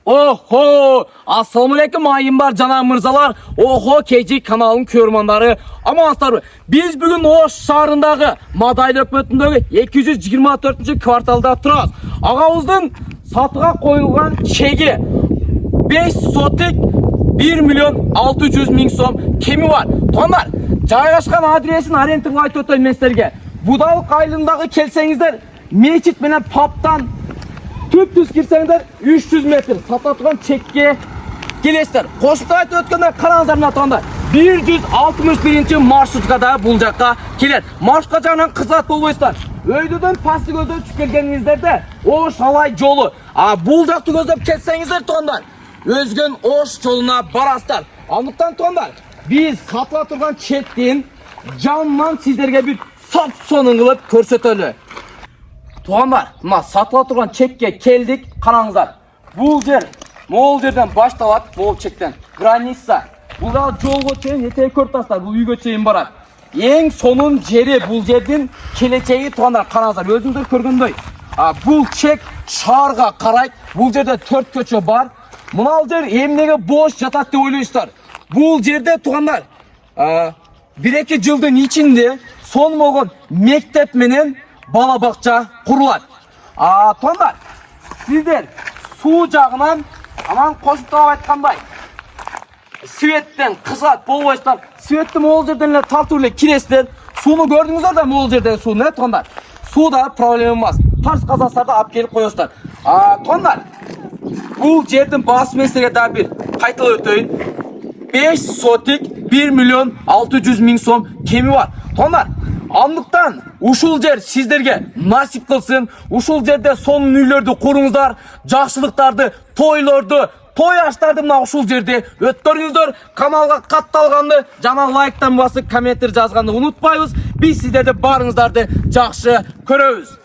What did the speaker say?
Oho! Assalamualaikum ayımbar canım mırzalar. Oho KG kanalın körmanları. Amanslar biz bugün Oş şarındağı Madaylı ökmetindегі 224 kvartalda тұрабыз. Ағауыздың сатыға қойылған чегі 5 сотик 1 миллион 600 мың сом кеми бар. Тонар, жайғашқан адресін арендтің айтып өтейін мен сіздерге. Будалық айылындағы келсеңіздер, мечит менен паптан түп-түз кірсеңдер 300 метр сататыған чекке келесіздер. Қосылтыр айтып өткенде қараңыздар мына тұрғанда 161 маршрутқа да бұл жаққа келеді. Маршрутқа жағынан қызат болбайсыздар. Өйдіден пасты көздеп түсіп келгеніңіздерде Ош алай жолы. Бұл жақты көздеп кетсеңіздер тұрғандар, өзген Ош жолына барасыздар. Андықтан тұрғандар, біз сатыла тұрған чектен жанынан сіздерге бір соп-соның қылып көрсетілі. Туғандар, мына сатыла тұрған чекке келдік, қараңыздар. Бұл жер, мол жерден башталады, мол чектен. Граница. Бұлда жолға чейін ете көртастар, бұл үйге чейін барады. Ең сонын жері бұл жерден келечеги туғандар, қараңыздар, өзіңдер көргендей. Бұл чек шарға қарайды, бұл жерде 4 көче бар. Мұнал жер емнеге бош жатады деп ойлайсыздар. Бұл жерде туғандар, 1-2 жылдың içinde son болған мектеп менен балабақша құрылады. Туғандар, сіздер су жағынан аман қосымталап айтқандай, светтен қызат болбайсыздар. Светті мол жерден тартулы киресіздер. Суны көрдіңіздер да мол жерден суны, туғандар. Суда проблема емес. Тарс қазастарды алып келіп қойыңыздар. Туғандар, бұл жердің басы местерге да бір қайтылы өтейін. 5 сотик 1 миллион 600 мың сом кеми бар. Туғандар, андықтан ушул жер сіздерге насип қылсын. Ушул жерде сонын үйлерді құрыңыздар, жақшылықтарды, тойларды, той аштарды мына ушул жерде өткөрүңүздөр. Каналга катталганды жана лайктан басып комменттер жазганды унутпайбыз. Биз сиздерди барыңыздарды жакшы көрөбүз.